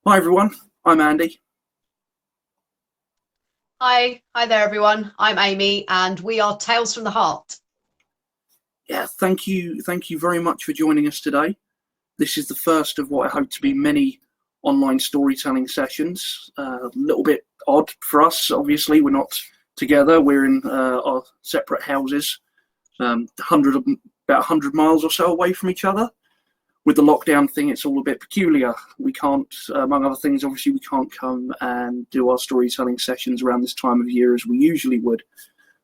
Hi everyone, I'm Andy. Hi there everyone. I'm Amy and we are Tales from the Heart. Yeah, thank you very much for joining us today. This is the first of what I hope to be many online storytelling sessions. A little bit odd for us, obviously. We're not together. We're in our separate houses, about 100 miles or so away from each other. With the lockdown thing, it's all a bit peculiar. We can't, among other things, obviously, we can't come and do our storytelling sessions around this time of year as we usually would.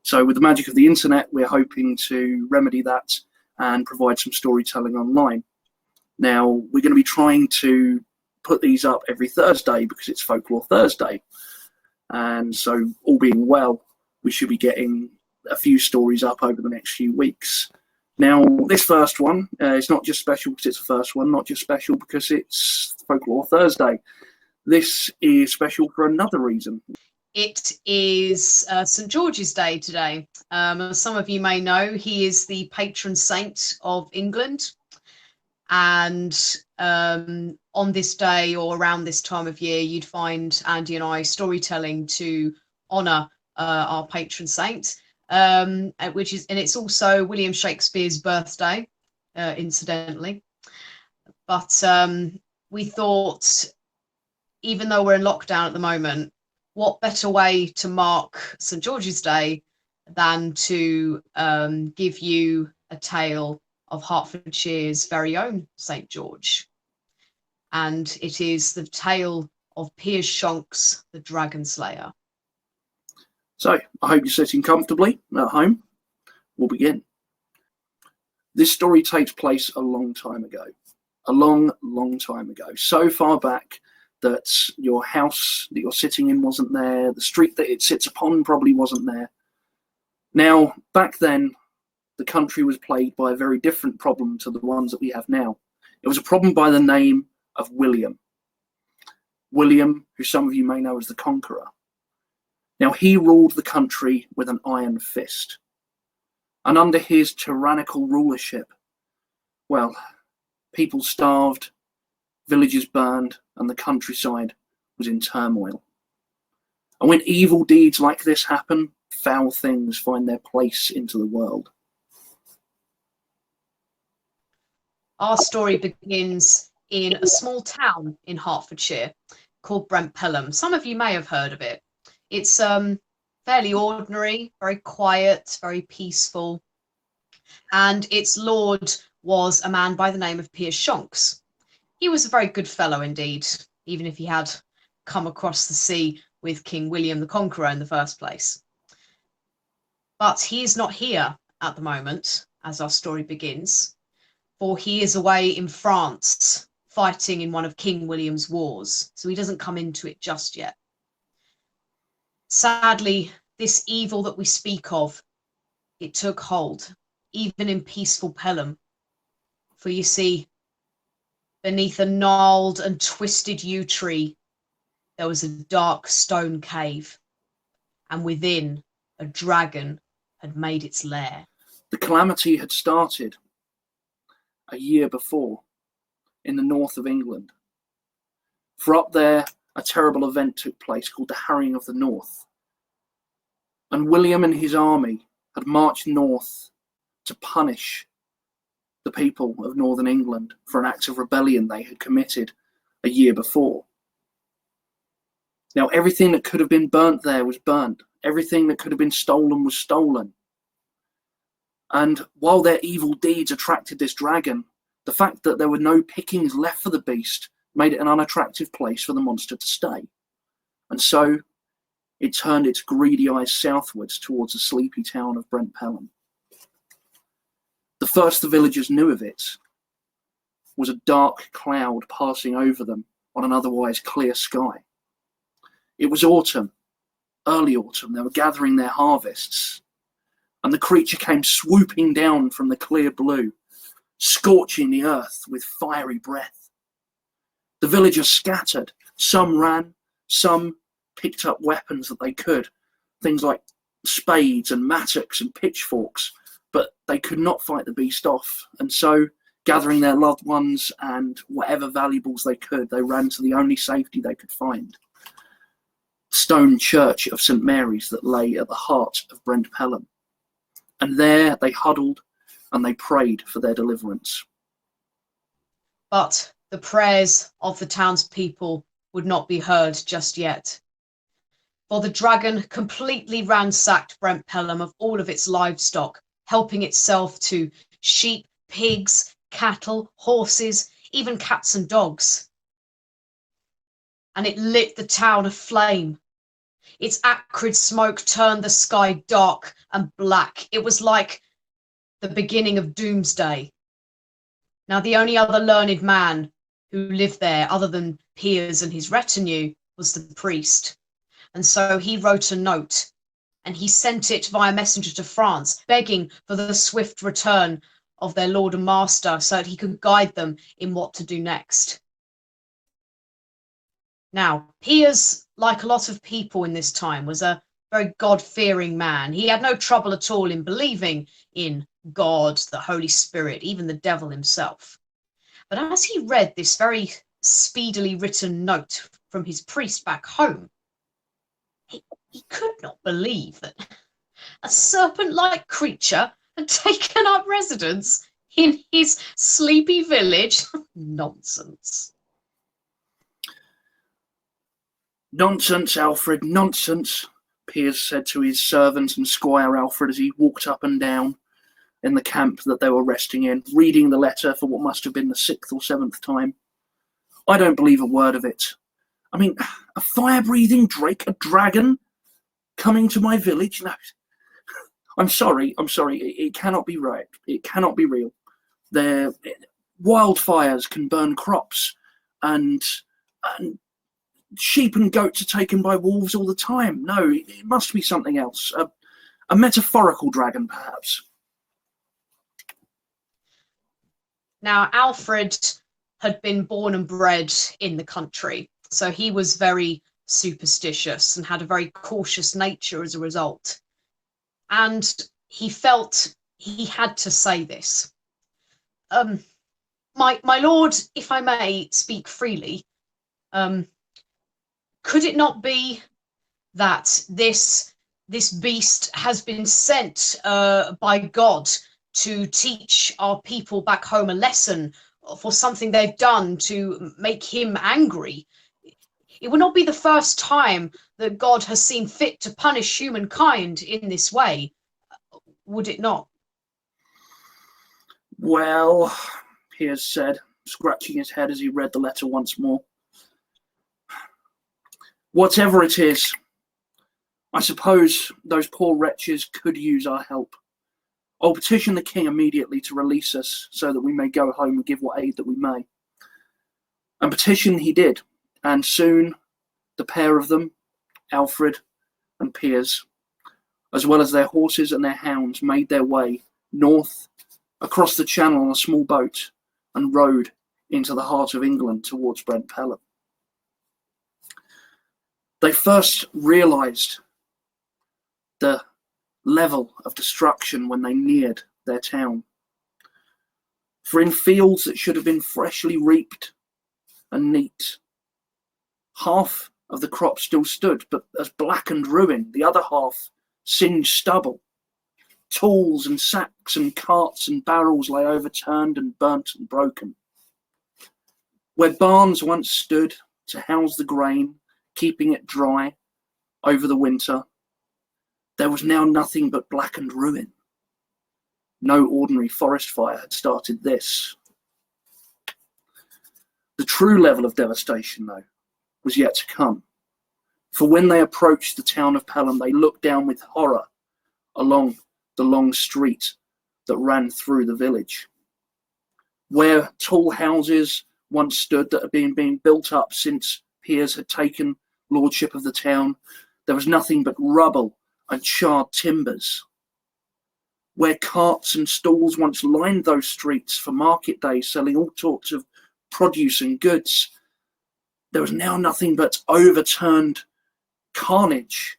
So with the magic of the internet, we're hoping to remedy that and provide some storytelling online. Now, we're going to be trying to put these up every Thursday because it's Folklore Thursday. And so, all being well, we should be getting a few stories up over the next few weeks. Now, this first one is not just special because it's the first one, not just special because it's Folklore Thursday. This is special for another reason. It is St. George's Day today. As some of you may know, he is the patron saint of England. And on this day or around this time of year, you'd find Andy and I storytelling to honour our patron saint. And it's also William Shakespeare's birthday, incidentally. But we thought, even though we're in lockdown at the moment, what better way to mark St. George's Day than to give you a tale of Hertfordshire's very own St. George. And it is the tale of Piers Shonks, the Dragonslayer. So, I hope you're sitting comfortably at home. We'll begin. This story takes place a long time ago. A long, long time ago. So far back that your house that you're sitting in wasn't there. The street that it sits upon probably wasn't there. Now, back then, the country was plagued by a very different problem to the ones that we have now. It was a problem by the name of William. William, who some of you may know as the Conqueror. Now, he ruled the country with an iron fist. And under his tyrannical rulership, well, people starved, villages burned, and the countryside was in turmoil. And when evil deeds like this happen, foul things find their place into the world. Our story begins in a small town in Hertfordshire called Brent Pelham. Some of you may have heard of it. It's fairly ordinary, very quiet, very peaceful. And its lord was a man by the name of Piers Shonks. He was a very good fellow indeed, even if he had come across the sea with King William the Conqueror in the first place. But he is not here at the moment, as our story begins, for he is away in France fighting in one of King William's wars, so he doesn't come into it just yet. Sadly, this evil that we speak of, it took hold, even in peaceful Pelham. For you see, beneath a gnarled and twisted yew tree, there was a dark stone cave, and within, a dragon had made its lair. The calamity had started a year before in the north of England. For up there, a terrible event took place called the Harrying of the North. And William and his army had marched north to punish the people of northern England for an act of rebellion they had committed a year before. Now, everything that could have been burnt there was burnt. Everything that could have been stolen was stolen. And while their evil deeds attracted this dragon, the fact that there were no pickings left for the beast made it an unattractive place for the monster to stay. And so it turned its greedy eyes southwards towards the sleepy town of Brent Pelham. The first the villagers knew of it was a dark cloud passing over them on an otherwise clear sky. It was autumn, early autumn. They were gathering their harvests, and the creature came swooping down from the clear blue, scorching the earth with fiery breath. The villagers scattered. Some ran, some picked up weapons that they could, things like spades and mattocks and pitchforks, but they could not fight the beast off, and so Gathering their loved ones and whatever valuables they could, they ran to the only safety they could find. Stone church of St. Mary's that lay at the heart of Brent Pelham. And there they huddled and they prayed for their deliverance. But the prayers of the townspeople would not be heard just yet. For the dragon completely ransacked Brent Pelham of all of its livestock, helping itself to sheep, pigs, cattle, horses, even cats and dogs. And it lit the town aflame. Its acrid smoke turned the sky dark and black. It was like the beginning of doomsday. Now, the only other learned man who lived there, other than Piers and his retinue, was the priest. And so he wrote a note, and he sent it via messenger to France, begging for the swift return of their Lord and Master so that he could guide them in what to do next. Now, Piers, like a lot of people in this time, was a very God-fearing man. He had no trouble at all in believing in God, the Holy Spirit, even the devil himself. But as he read this very speedily written note from his priest back home, he could not believe that a serpent-like creature had taken up residence in his sleepy village. Nonsense. Nonsense, Alfred, nonsense, Piers said to his servant and Squire Alfred as he walked up and down in the camp that they were resting in, reading the letter for what must have been the 6th or 7th time. I don't believe a word of it. I mean, a fire-breathing drake, a dragon, coming to my village? No. I'm sorry. It cannot be right. It cannot be real. Wildfires can burn crops, and sheep and goats are taken by wolves all the time. No, it must be something else. A metaphorical dragon, perhaps. Now, Alfred had been born and bred in the country, so he was very superstitious and had a very cautious nature as a result. And he felt he had to say this. My lord, if I may speak freely, could it not be that this beast has been sent by God to teach our people back home a lesson for something they've done to make him angry? It would not be the first time that God has seen fit to punish humankind in this way, would it not? Well, Piers said, scratching his head as he read the letter once more. Whatever it is, I suppose those poor wretches could use our help. I'll petition the king immediately to release us so that we may go home and give what aid that we may. And petition he did, and soon the pair of them, Alfred and Piers, as well as their horses and their hounds, made their way north across the channel on a small boat and rowed into the heart of England towards Brent Pelham. They first realised the level of destruction when they neared their town. For in fields that should have been freshly reaped and neat, half of the crop still stood, but as blackened ruin, the other half singed stubble. Tools and sacks and carts and barrels lay overturned and burnt and broken. Where barns once stood to house the grain, keeping it dry over the winter, there was now nothing but blackened ruin. No ordinary forest fire had started this. The true level of devastation, though, was yet to come. For when they approached the town of Pelham, they looked down with horror along the long street that ran through the village. Where tall houses once stood that had been being built up since Piers had taken lordship of the town, there was nothing but rubble and charred timbers. Where carts and stalls once lined those streets for market days, selling all sorts of produce and goods, there was now nothing but overturned carnage,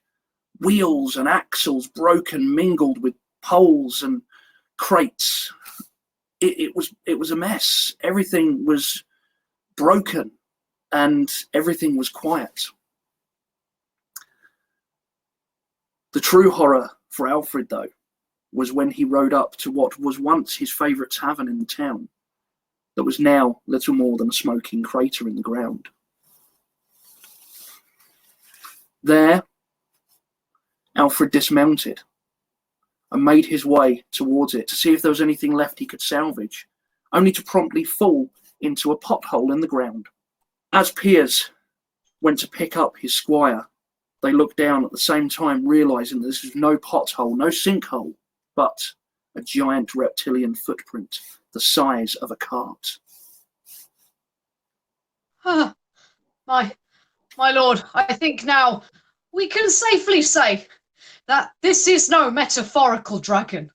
wheels and axles broken, mingled with poles and crates. it was a mess. Everything was broken and everything was quiet. The true horror for Alfred, though, was when he rode up to what was once his favourite tavern in the town, that was now little more than a smoking crater in the ground. There, Alfred dismounted and made his way towards it to see if there was anything left he could salvage, only to promptly fall into a pothole in the ground. As Piers went to pick up his squire, they looked down at the same time, realising that this was no pothole, no sinkhole, but a giant reptilian footprint the size of a cart. My lord, I think now we can safely say that this is no metaphorical dragon.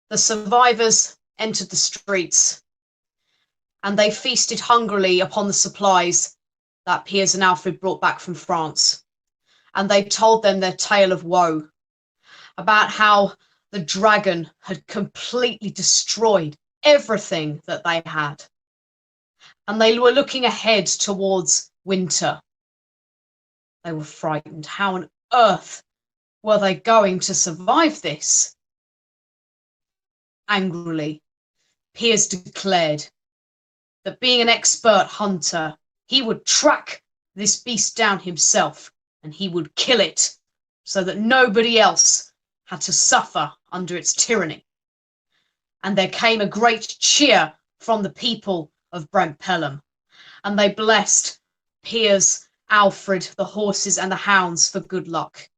The survivors entered the streets, and they feasted hungrily upon the supplies that Piers and Alfred brought back from France. And they told them their tale of woe, about how the dragon had completely destroyed everything that they had. And they were looking ahead towards winter. They were frightened. How on earth were they going to survive this? Angrily, Piers declared that being an expert hunter, he would track this beast down himself and he would kill it so that nobody else had to suffer under its tyranny. And there came a great cheer from the people of Brent Pelham, and they blessed Piers, Alfred, the horses and the hounds for good luck.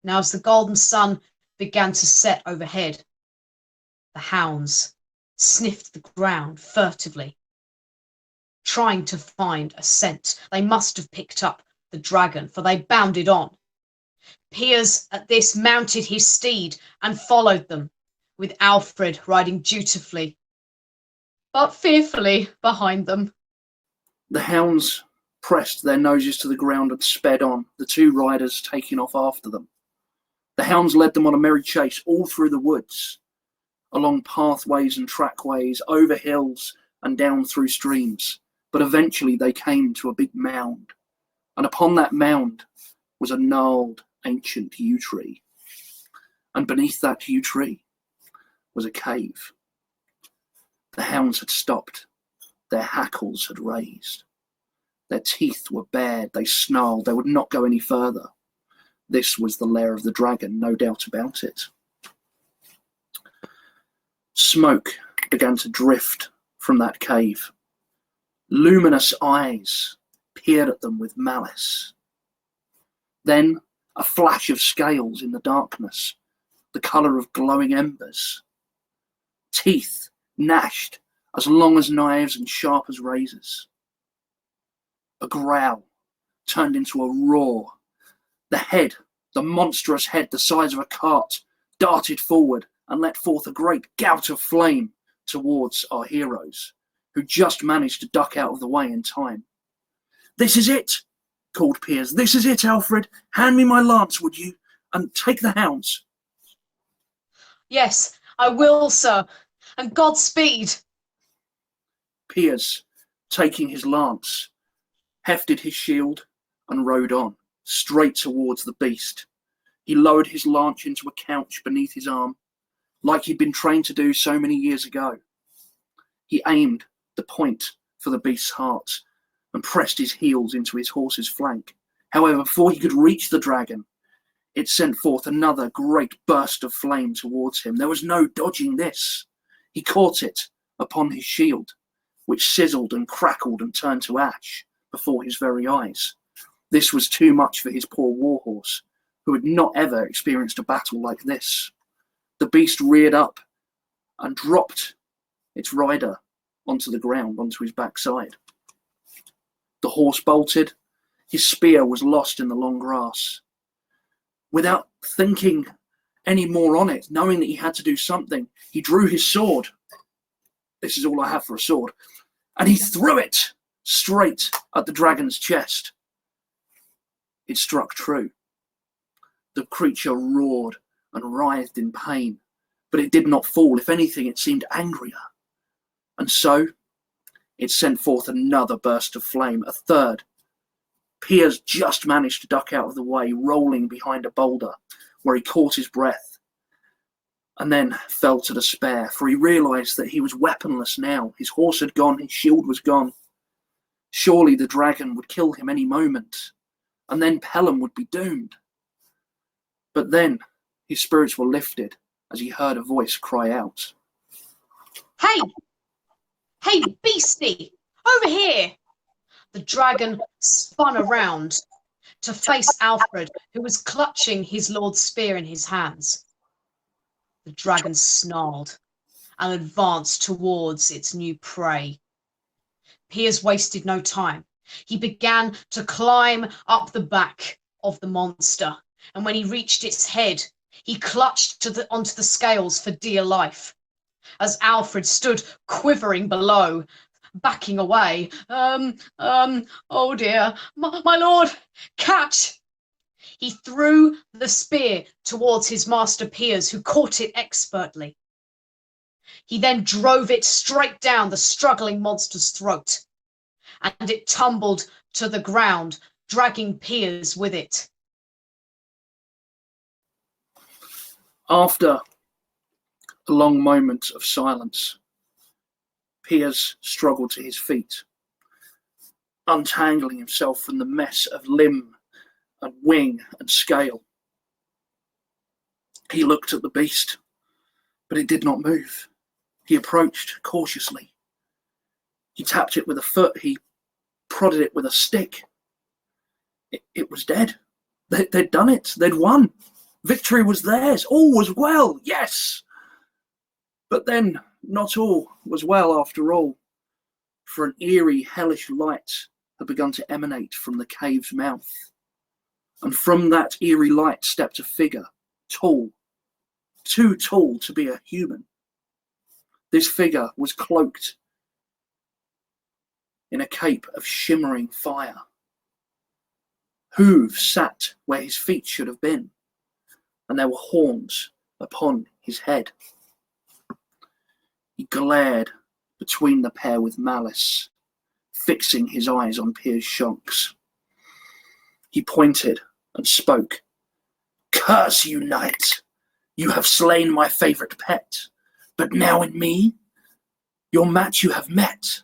Now as the golden sun began to set overhead, the hounds sniffed the ground furtively, trying to find a scent. They must have picked up the dragon, for they bounded on. Piers at this mounted his steed and followed them, with Alfred riding dutifully, but fearfully behind them. The hounds pressed their noses to the ground and sped on, the two riders taking off after them. The hounds led them on a merry chase all through the woods, along pathways and trackways, over hills and down through streams. But eventually they came to a big mound, and upon that mound was a gnarled ancient yew tree. And beneath that yew tree was a cave. The hounds had stopped. Their hackles had raised. Their teeth were bared. They snarled. They would not go any further. This was the lair of the dragon, no doubt about it. Smoke began to drift from that cave. Luminous eyes peered at them with malice. Then a flash of scales in the darkness, the colour of glowing embers. Teeth gnashed as long as knives and sharp as razors. A growl turned into a roar. The head, the monstrous head the size of a cart, darted forward and let forth a great gout of flame towards our heroes, who just managed to duck out of the way in time. "This is it," called Piers. "This is it, Alfred. Hand me my lance, would you, and take the hounds." "Yes, I will, sir, and Godspeed." Piers, taking his lance, hefted his shield and rode on, straight towards the beast. He lowered his lance into a couch beneath his arm, like he'd been trained to do so many years ago. He aimed the point for the beast's heart and pressed his heels into his horse's flank. However, before he could reach the dragon, it sent forth another great burst of flame towards him. There was no dodging this. He caught it upon his shield, which sizzled and crackled and turned to ash before his very eyes. This was too much for his poor warhorse, who had not ever experienced a battle like this. The beast reared up and dropped its rider onto the ground, onto his backside. The horse bolted. His spear was lost in the long grass. Without thinking any more on it, knowing that he had to do something, he drew his sword. This is all I have for a sword. And he threw it straight at the dragon's chest. It struck true. The creature roared and writhed in pain. but it did not fall. If anything, it seemed angrier. And so it sent forth another burst of flame, a third. Piers just managed to duck out of the way, rolling behind a boulder, where he caught his breath, and then fell to despair, for he realised that he was weaponless now. His horse had gone, his shield was gone. Surely the dragon would kill him any moment, and then Pelham would be doomed. But then his spirits were lifted as he heard a voice cry out. Hey! Hey, beastie! Over here! The dragon spun around to face Alfred, who was clutching his lord's spear in his hands. The dragon snarled and advanced towards its new prey. Piers wasted no time. He began to climb up the back of the monster, and when he reached its head, he clutched onto the scales for dear life. As Alfred stood quivering below, backing away. Oh dear, my lord, catch! He threw the spear towards his master Piers, who caught it expertly. He then drove it straight down the struggling monster's throat, and it tumbled to the ground, dragging Piers with it. After a long moment of silence, Piers struggled to his feet, untangling himself from the mess of limb and wing and scale. He looked at the beast, but it did not move. He approached cautiously. He tapped it with a foot. He prodded it with a stick. It was dead. They'd done it. They'd won. Victory was theirs. All was well. Yes. But then not all was well after all, for an eerie, hellish light had begun to emanate from the cave's mouth. And from that eerie light stepped a figure, tall, too tall to be a human. This figure was cloaked in a cape of shimmering fire. Hooves sat where his feet should have been, and there were horns upon his head. He glared between the pair with malice, fixing his eyes on Piers Shonks. He pointed and spoke. "Curse you, knight! You have slain my favourite pet, but now in me, your match you have met.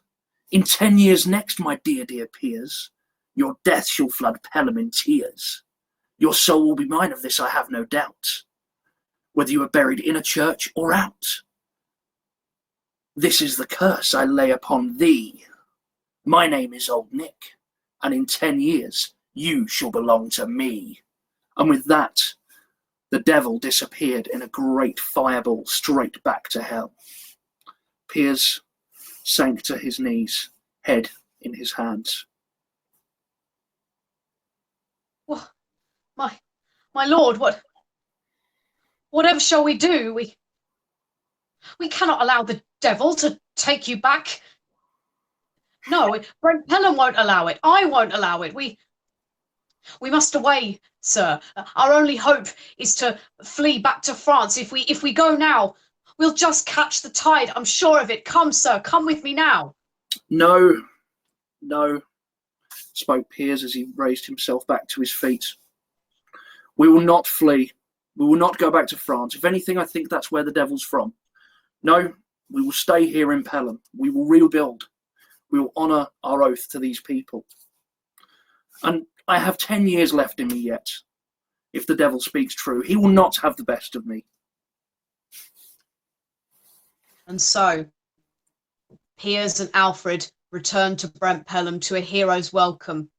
In 10 years next, my dear, dear Piers, your death shall flood Pelham in tears. Your soul will be mine of this, I have no doubt, whether you are buried in a church or out. This is the curse I lay upon thee. My name is Old Nick, and in 10 years you shall belong to me." And with that, the devil disappeared in a great fireball straight back to hell. Piers sank to his knees, head in his hands. Well, my lord, whatever shall we do? We cannot allow the devil to take you back. No, Brent Pelham won't allow it. I won't allow it. We must away, sir. Our only hope is to flee back to France. If we go now, we'll just catch the tide. I'm sure of it. Come, sir, come with me now. No, spoke Piers as he raised himself back to his feet. We will not flee. We will not go back to France. If anything, I think that's where the devil's from. No, we will stay here in Pelham. We will rebuild. We will honour our oath to these people. And I have 10 years left in me yet. If the devil speaks true, he will not have the best of me. And so, Piers and Alfred returned to Brent Pelham to a hero's welcome.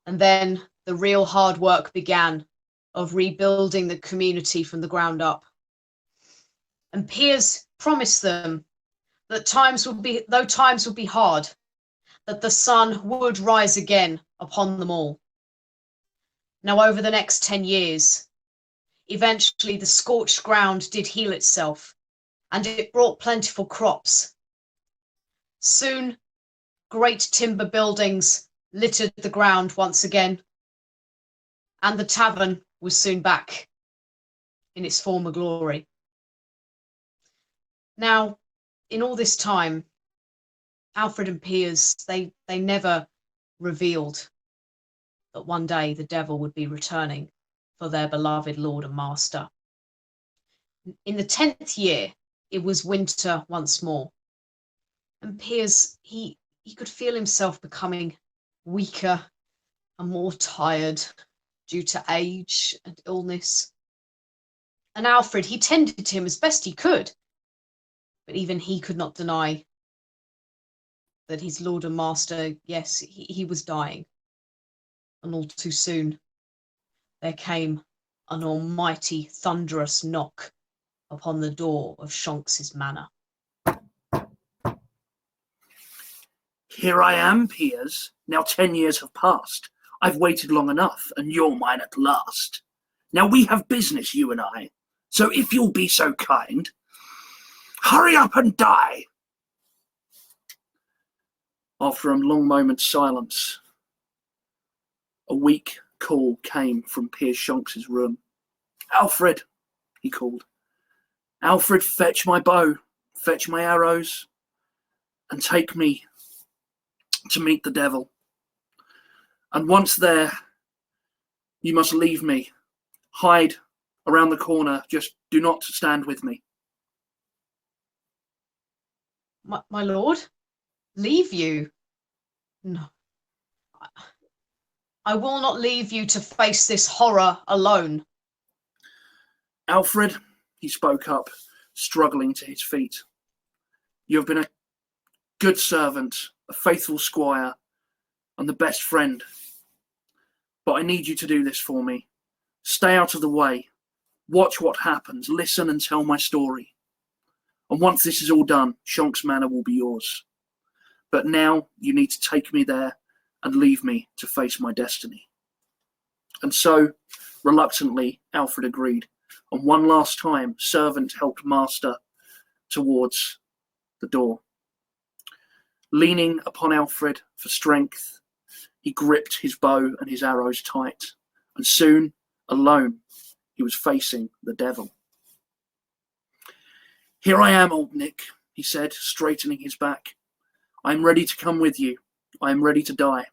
And then the real hard work began of rebuilding the community from the ground up. And Piers promised them that though times would be hard, that the sun would rise again upon them all. Now, over the next 10 years, eventually the scorched ground did heal itself, and it brought plentiful crops. Soon, great timber buildings littered the ground once again, and the tavern was soon back in its former glory. Now, in all this time, Alfred and Piers, they never revealed that one day the devil would be returning for their beloved lord and master. In the 10th year, it was winter once more. And Piers, he could feel himself becoming weaker and more tired due to age and illness. And Alfred, he tended to him as best he could. But even he could not deny that his lord and master, yes, he was dying. And all too soon, there came an almighty thunderous knock upon the door of Shonks's manor. Here I am, Piers. Now 10 years have passed. I've waited long enough, and you're mine at last. Now we have business, you and I. So if you'll be so kind, hurry up and die. After a long moment's silence, a weak call came from Piers Shonks' room. Alfred, he called. Alfred, fetch my bow, fetch my arrows, and take me to meet the devil. And once there, you must leave me. Hide around the corner. Just do not stand with me. My lord? Leave you? No. I will not leave you to face this horror alone. Alfred, he spoke up, struggling to his feet. You have been a good servant, a faithful squire, and the best friend. But I need you to do this for me. Stay out of the way. Watch what happens. Listen and tell my story. And once this is all done, Shonks Manor will be yours. But now you need to take me there and leave me to face my destiny. And so, reluctantly, Alfred agreed. And one last time, servant helped master towards the door. Leaning upon Alfred for strength, he gripped his bow and his arrows tight. And soon, alone, he was facing the devil. Here I am, old Nick, he said, straightening his back. I am ready to come with you. I am ready to die.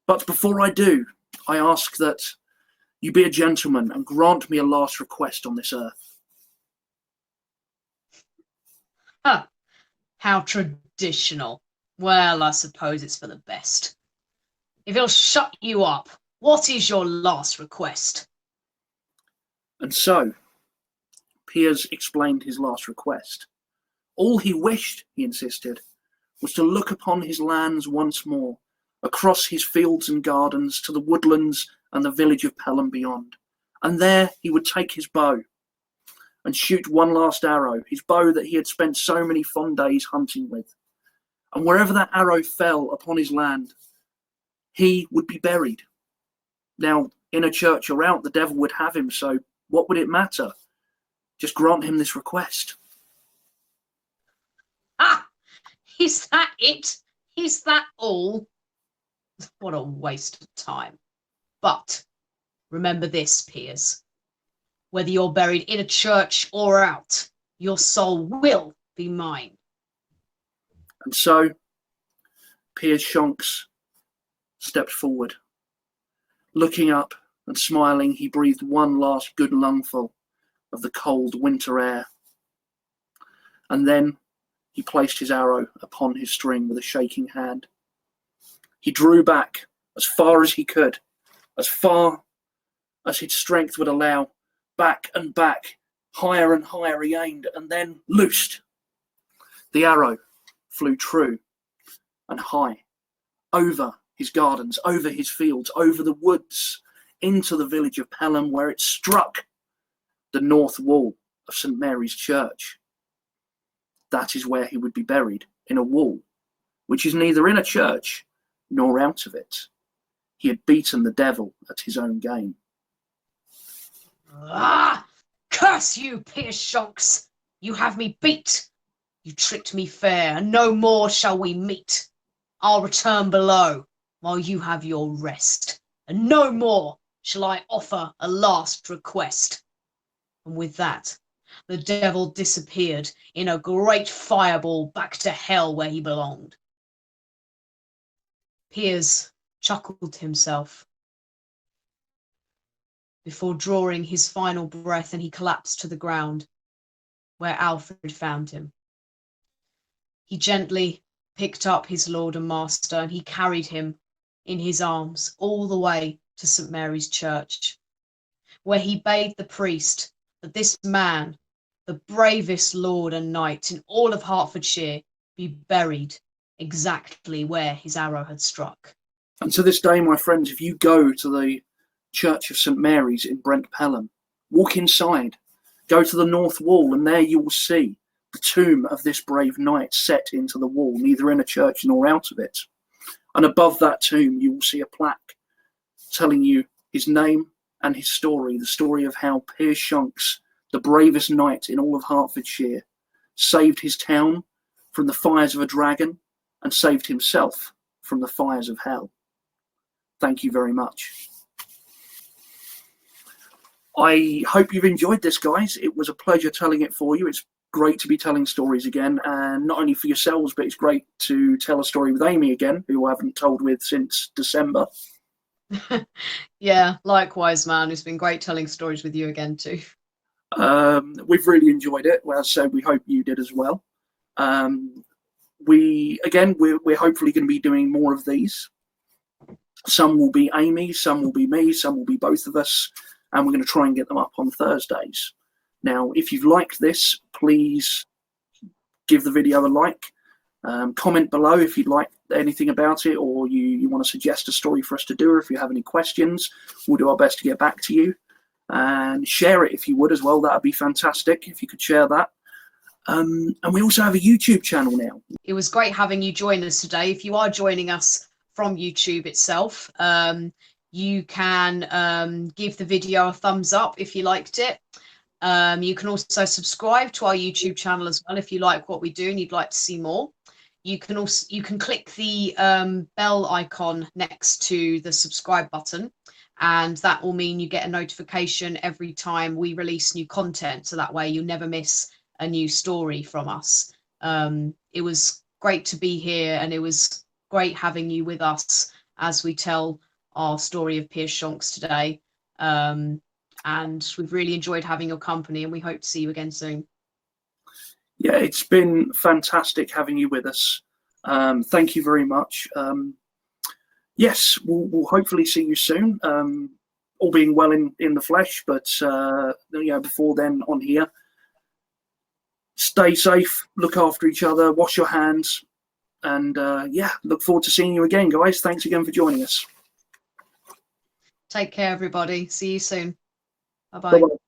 But before I do, I ask that you be a gentleman and grant me a last request on this earth. Huh. How traditional. Well, I suppose it's for the best. If he'll shut you up, what is your last request? And so, Piers explained his last request. All he wished, he insisted, was to look upon his lands once more, across his fields and gardens to the woodlands and the village of Pelham beyond. And there he would take his bow and shoot one last arrow, his bow that he had spent so many fond days hunting with. And wherever that arrow fell upon his land, he would be buried. Now, in a church or out, the devil would have him, so what would it matter? Just grant him this request. Ah! Is that it? Is that all? What a waste of time. But remember this, Piers. Whether you're buried in a church or out, your soul will be mine. And so, Piers Shonks stepped forward. Looking up and smiling, he breathed one last good lungful of the cold winter air. And then he placed his arrow upon his string with a shaking hand. He drew back as far as he could, as far as his strength would allow, back and back, higher and higher he aimed, and then loosed. The arrow flew true and high, over his gardens, over his fields, over the woods, into the village of Pelham, where it struck the north wall of St. Mary's Church. That is where he would be buried, in a wall, which is neither in a church nor out of it. He had beaten the devil at his own game. Ah! Curse you, Piers Shonks! You have me beat. You tricked me fair, and no more shall we meet. I'll return below, while you have your rest, and no more shall I offer a last request. And with that, the devil disappeared in a great fireball back to hell where he belonged. Piers chuckled to himself before drawing his final breath, and he collapsed to the ground where Alfred found him. He gently picked up his lord and master, and he carried him in his arms all the way to St. Mary's Church, where he bade the priest that this man, the bravest lord and knight in all of Hertfordshire, be buried exactly where his arrow had struck. And to this day, my friends, if you go to the Church of St. Mary's in Brent Pelham, walk inside, go to the north wall, and there you will see the tomb of this brave knight set into the wall, neither in a church nor out of it. And above that tomb, you will see a plaque telling you his name and his story, the story of how Piers Shonks, the bravest knight in all of Hertfordshire, saved his town from the fires of a dragon and saved himself from the fires of hell. Thank you very much. I hope you've enjoyed this, guys. It was a pleasure telling it for you. It's great to be telling stories again, and not only for yourselves, but it's great to tell a story with Amy again, who I haven't told with since December. Yeah, likewise, man. It's been great telling stories with you again too. We've really enjoyed it. Well, so we hope you did as well. We're hopefully going to be doing more of these. Some will be Amy, some will be me, some will be both of us, and we're going to try and get them up on Thursdays. Now, if you've liked this, please give the video a like. Comment below if you'd like anything about it, or you want to suggest a story for us to do, or if you have any questions, we'll do our best to get back to you. And share it if you would as well. That would be fantastic if you could share that. And we also have a YouTube channel now. It was great having you join us today. If you are joining us from YouTube itself, you can give the video a thumbs up if you liked it. You can also subscribe to our YouTube channel as well if you like what we do and you'd like to see more. You can click the bell icon next to the subscribe button, and that will mean you get a notification every time we release new content, so that way you'll never miss a new story from us. It was great to be here, and it was great having you with us as we tell our story of Piers Shonks today. And we've really enjoyed having your company, and we hope to see you again soon. Yeah, it's been fantastic having you with us. Thank you very much. Yes, we'll hopefully see you soon, all being well in the flesh, but before then on here. Stay safe, look after each other, wash your hands, and look forward to seeing you again, guys. Thanks again for joining us. Take care, everybody. See you soon. Bye-bye. Bye-bye.